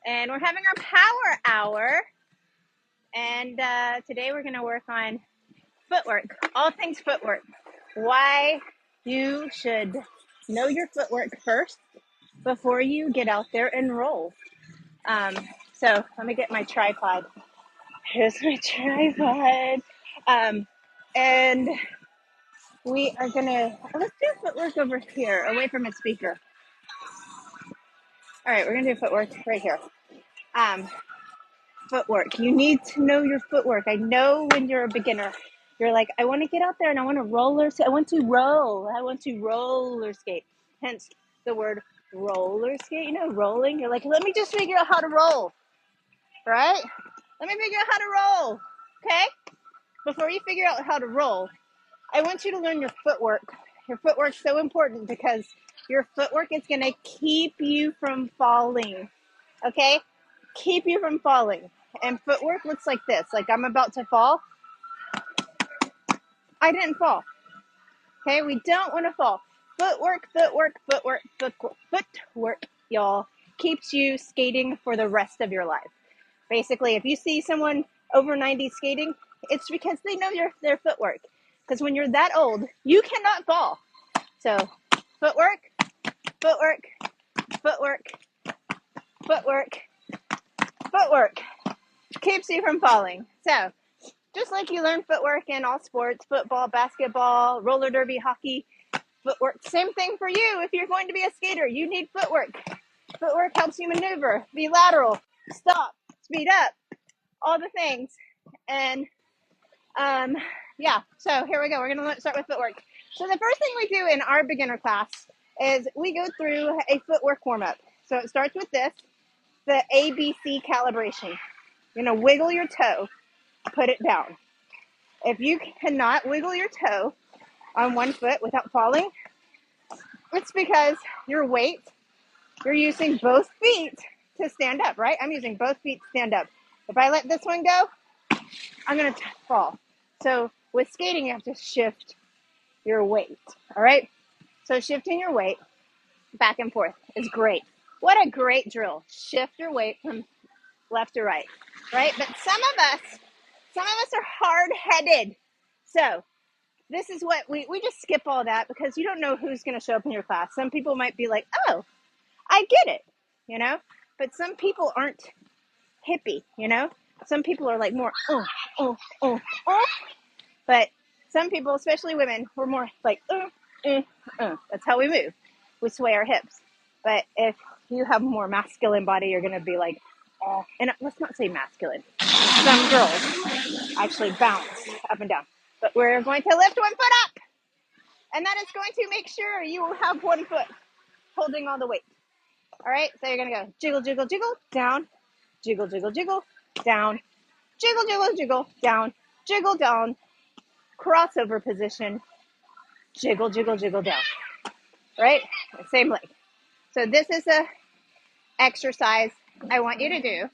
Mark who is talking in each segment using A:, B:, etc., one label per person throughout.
A: and we're having our power hour. And today we're going to work on footwork, all things footwork. Why you should know your footwork first before you get out there and roll. So let me get my tripod. Here's my tripod. And we are going to, let's do footwork over here, away from a speaker. All right, we're going to do footwork right here. Footwork. You need to know your footwork. I know when you're a beginner, you're like, I want to get out there and I want to roller skate. I want to roller skate. Hence the word roller skate. You know, rolling. You're like, let me just figure out how to roll. Right? Let me figure out how to roll. Okay? Before you figure out how to roll, I want you to learn your footwork. Your footwork's so important because your footwork is going to keep you from falling. Okay? Keep you from falling. And footwork looks like this. Like I'm about to fall. I didn't fall. Okay? We don't want to fall. Footwork, y'all, keeps you skating for the rest of your life. Basically, if you see someone over 90 skating, it's because they know their footwork. Because when you're that old, you cannot fall. So, footwork, keeps you from falling. So, just like you learn footwork in all sports, football, basketball, roller derby, hockey, footwork, same thing for you. If you're going to be a skater, you need footwork. Footwork helps you maneuver, be lateral, stop, speed up, all the things. And yeah, so here we go. We're going to start with footwork. So the first thing we do in our beginner class is we go through a footwork warm-up. So it starts with this, the ABC calibration. You're going to wiggle your toe, put it down. If you cannot wiggle your toe on one foot without falling, it's because your weight, you're using both feet to stand up, right? I'm using both feet to stand up. If I let this one go, I'm going to fall. So with skating, you have to shift your weight, all right? So shifting your weight back and forth is great. What a great drill. Shift your weight from left to right, right? But some of us are hard-headed. So this is what we just skip all that because you don't know who's going to show up in your class. Some people might be like, oh, I get it, you know? But some people aren't hippie, you know? Some people are like more, But some people, especially women, we're more like, That's how we move. We sway our hips. But if you have a more masculine body, you're going to be like, oh. And let's not say masculine. Some girls actually bounce up and down. But we're going to lift one foot up. And that is going to make sure you have one foot holding all the weight. All right, so you're going to go jiggle, jiggle, jiggle, down, jiggle, jiggle, jiggle, down, jiggle, jiggle, jiggle, down, jiggle, down, crossover position, jiggle, jiggle, jiggle, down, right? Same leg. So this is a exercise I want you to do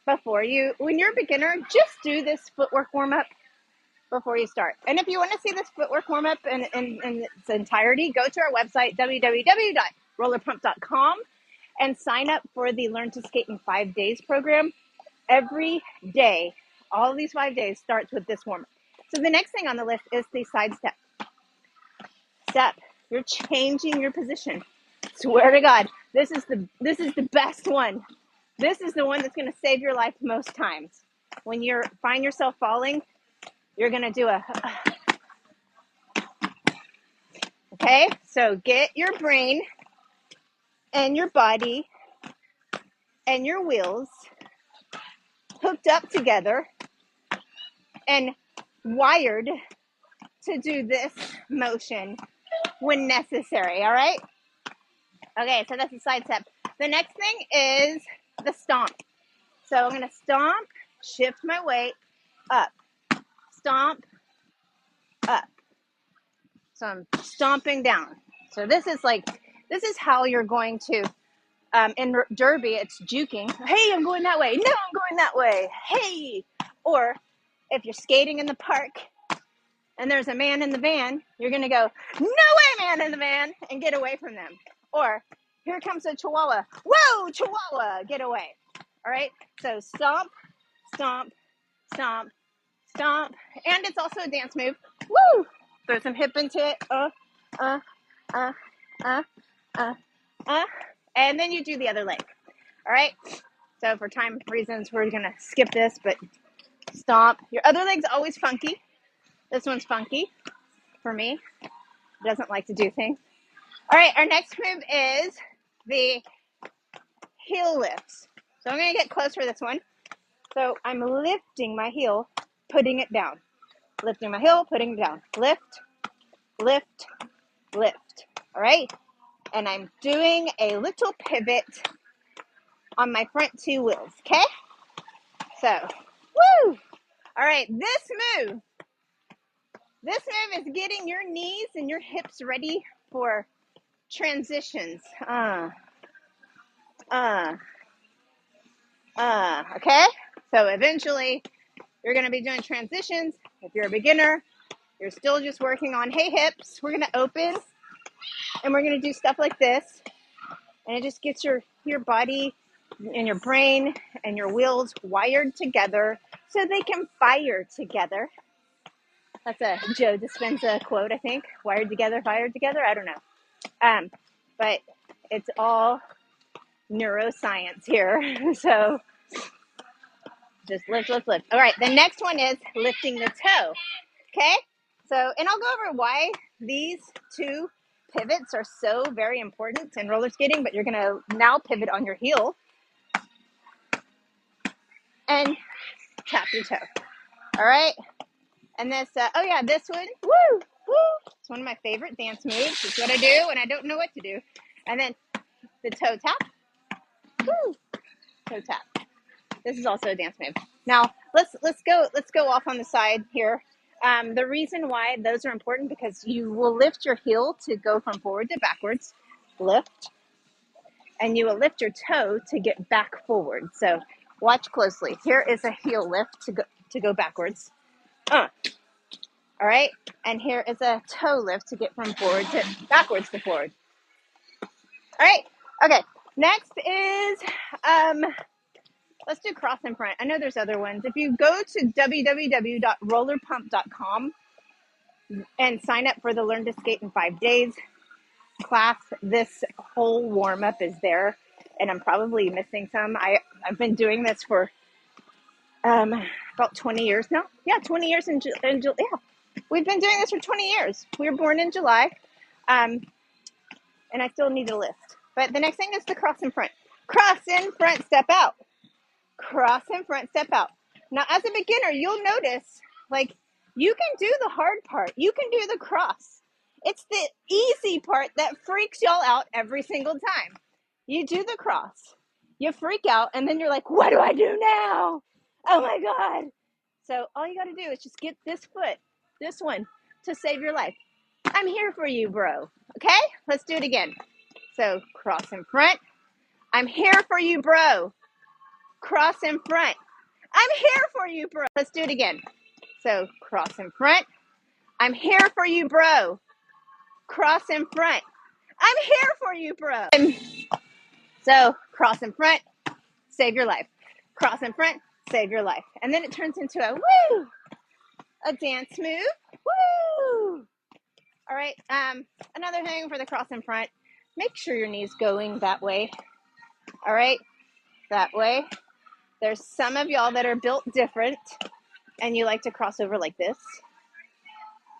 A: before you, when you're a beginner, just do this footwork warm-up before you start. And if you want to see this footwork warm-up in its entirety, go to our website, www.rollerpump.com, and sign up for the Learn to Skate in 5 Days program. Every day, all of these 5 days starts with this warm-up. So the next thing on the list is the side step. You're changing your position. Swear to God, this is the best one. This is the one that's going to save your life most times. When you find yourself falling, you're going to do okay? So get your brain and your body and your wheels hooked up together and wired to do this motion when necessary, all right? Okay, so that's the side step. The next thing is the stomp. So I'm going to stomp, shift my weight, up, stomp, up. So I'm stomping down. So this is how you're going to, in derby, it's juking. Hey, I'm going that way. No, I'm going that way. Hey. Or if you're skating in the park and there's a man in the van, you're going to go, no way, man in the van, and get away from them. Or Here comes a chihuahua. Whoa, chihuahua, get away. All right, so stomp, stomp, stomp, stomp. And it's also a dance move. Woo! Throw some hip into it. Uh, uh, uh, uh. And then you do the other leg. All right, so for time reasons, we're gonna skip this, but stomp. Your other leg's always funky. This one's funky for me. Doesn't like to do things. All right, our next move is the heel lifts. So I'm going to get close for this one. So I'm lifting my heel, putting it down. Lifting my heel, putting it down. Lift, lift, lift. All right? And I'm doing a little pivot on my front two wheels, okay? So, woo! All right, this move is getting your knees and your hips ready for transitions. Okay? So eventually, you're going to be doing transitions. If you're a beginner, you're still just working on, hey, hips. We're going to open, and we're going to do stuff like this. And it just gets your body and your brain and your wheels wired together so they can fire together. That's a Joe Dispenza quote, I think. Wired together, fired together. I don't know. But it's all neuroscience here. So just lift, lift, lift. All right, the next one is lifting the toe. Okay? So, and I'll go over why these two pivots are so very important in roller skating, but you're going to now pivot on your heel and tap your toe. All right? And this, this one, woo, woo. It's one of my favorite dance moves. It's what I do when I don't know what to do. And then the toe tap, woo, toe tap. This is also a dance move. Now, let's go off on the side here. The reason why those are important because you will lift your heel to go from forward to backwards, lift, and you will lift your toe to get back forward. So watch closely. Here is a heel lift to go backwards. All right, and here is a toe lift to get from forward to backwards to forward. All right, okay. Next is let's do cross in front. I know there's other ones. If you go to www.rollerpump.com and sign up for the Learn to Skate in 5 days class, this whole warm-up is there. And I'm probably missing some. I've been doing this for about 20 years now. Yeah, 20 years in July. Yeah, we've been doing this for 20 years. We were born in July. And I still need to lift. But the next thing is the cross in front. Cross in front, step out. Cross in front, step out. Now, as a beginner, you'll notice, like, you can do the hard part. You can do the cross. It's the easy part that freaks y'all out every single time. You do the cross. You freak out, and then you're like, what do I do now? Oh, my God. So all you got to do is just get this foot, this one, to save your life. I'm here for you, bro. Okay? Let's do it again. So cross in front. I'm here for you, bro. Cross in front. I'm here for you, bro. Let's do it again. So cross in front. I'm here for you, bro. Cross in front. I'm here for you, bro. So cross in front, save your life. Cross in front, save your life. And then it turns into a woo, a dance move. Woo. All right. Another thing for the cross in front, make sure your knee's going that way. All right. That way. There's some of y'all that are built different and you like to cross over like this,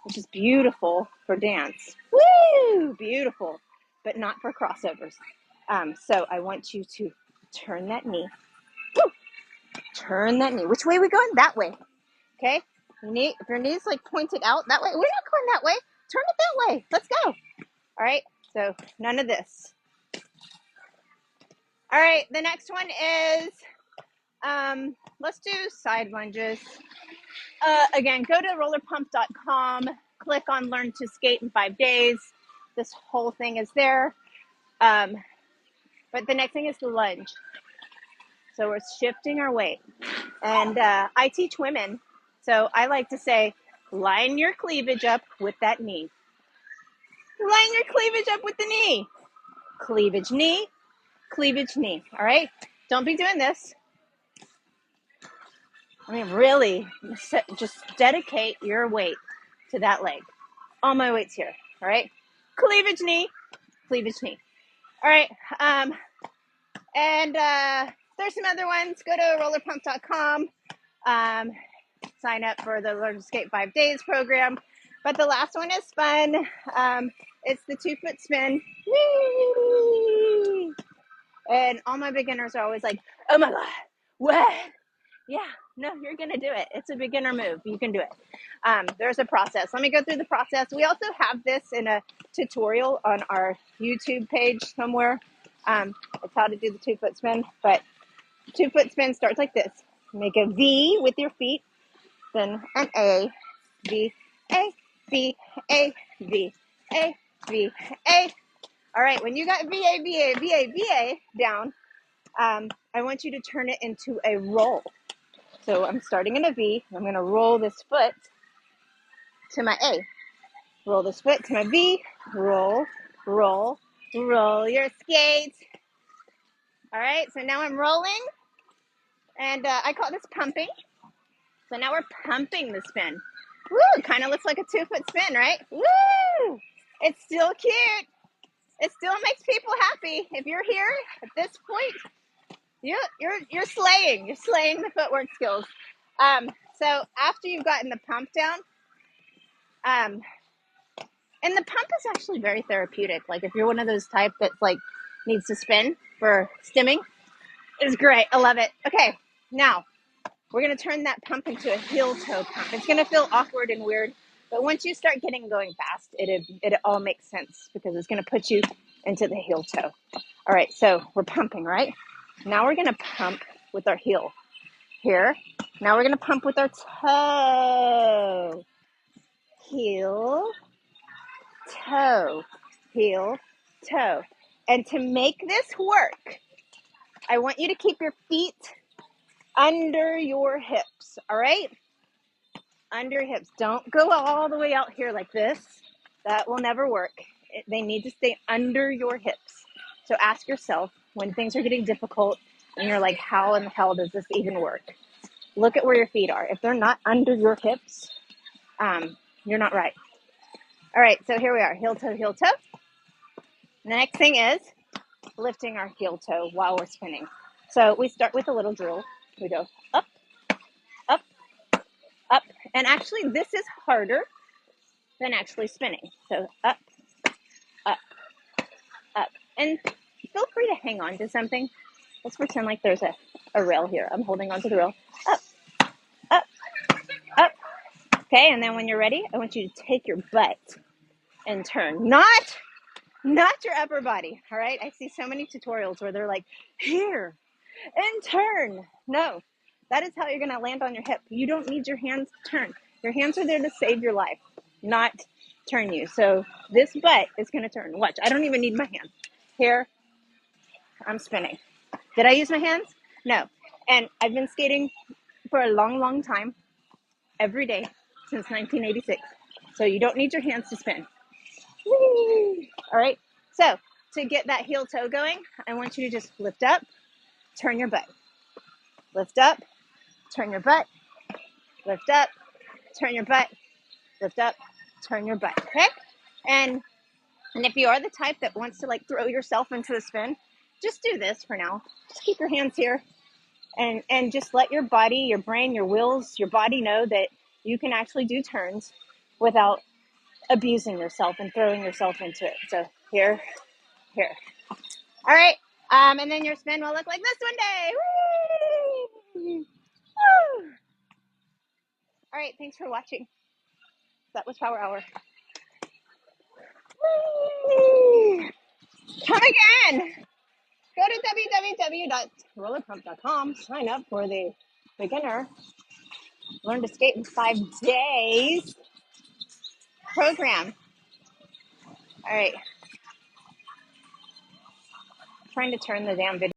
A: which is beautiful for dance. Woo! Beautiful, but not for crossovers. So I want you to turn that knee. Woo! Turn that knee. Which way are we going? That way. Okay? If your knee's like pointed out that way, we're not going that way. Turn it that way. Let's go. All right? So none of this. All right, the next one is, let's do side lunges. Again, go to rollerpump.com, click on Learn to Skate in 5 days. This whole thing is there. But the next thing is the lunge. So we're shifting our weight. And I teach women, so I like to say, line your cleavage up with that knee. Line your cleavage up with the knee. cleavage knee, cleavage knee. All right? Don't be doing this. I mean, really, just dedicate your weight to that leg. All my weight's here. All right? Cleavage knee, cleavage knee. All right. And there's some other ones. Go to rollerpump.com. Sign up for the Learn to Skate 5 Days program. But the last one is fun. It's the 2-foot spin. Whee! And all my beginners are always like, oh my God, what? Yeah, no, you're going to do it. It's a beginner move. You can do it. There's a process. Let me go through the process. We also have this in a tutorial on our YouTube page somewhere. It's how to do the 2-foot spin. But 2-foot spin starts like this. Make a V with your feet, then an A, V, A, V, A, V, A, V, A. All right, when you got V, A, V, A, V, A, V, A down, I want you to turn it into a roll. So I'm starting in a V. I'm going to roll this foot to my A. Roll this foot to my V. Roll, roll, roll your skates. All right, so now I'm rolling. And I call this pumping. So now we're pumping the spin. Woo! Kind of looks like a 2-foot spin, right? Woo! It's still cute. It still makes people happy. If you're here at this point, you're slaying. You're slaying the footwork skills. So after you've gotten the pump down, and the pump is actually very therapeutic. Like if you're one of those type that's like needs to spin for stimming, it's great. I love it. Okay, now we're going to turn that pump into a heel toe pump. It's going to feel awkward and weird, but once you start getting going fast, it all makes sense because it's going to put you into the heel toe. All right, so we're pumping, right? Now we're going to pump with our heel. Here. Now we're going to pump with our toe. Heel, toe, heel, toe. And to make this work, I want you to keep your feet under your hips, all right? Under your hips. Don't go all the way out here like this. That will never work. They need to stay under your hips. So ask yourself when things are getting difficult and you're like, how in the hell does this even work? Look at where your feet are. If they're not under your hips, you're not right. All right, so here we are, heel toe, heel toe. The next thing is lifting our heel toe while we're spinning. So we start with a little drill. We go up, up, up. And actually, this is harder than actually spinning. So up, up, up. And feel free to hang on to something. Let's pretend like there's a rail here. I'm holding onto the rail. Up, up, up. Okay, and then when you're ready, I want you to take your butt and turn. Not your upper body, all right? I see so many tutorials where they're like, here, and turn. No, that is how you're going to land on your hip. You don't need your hands to turn. Your hands are there to save your life, not turn you. So this butt is going to turn. Watch, I don't even need my hands. Here, I'm spinning. Did I use my hands? No. And I've been skating for a long, long time, every day since 1986. So you don't need your hands to spin. Whee! All right. So to get that heel toe going, I want you to just lift up, turn your butt. Lift up, turn your butt. Lift up, turn your butt. Lift up, turn your butt. Okay? And if you are the type that wants to like throw yourself into a spin, just do this for now. Just keep your hands here and just let your body, your brain, your wills, your body know that you can actually do turns without abusing yourself and throwing yourself into it. So here. All right. And then your spin will look like this one day. Woo! Woo! All right. Thanks for watching. That was Power Hour. Woo! Come again. Go to www.rollerpump.com. Sign up for the beginner Learn to Skate in 5 Days program. All right. I'm trying to turn the damn video.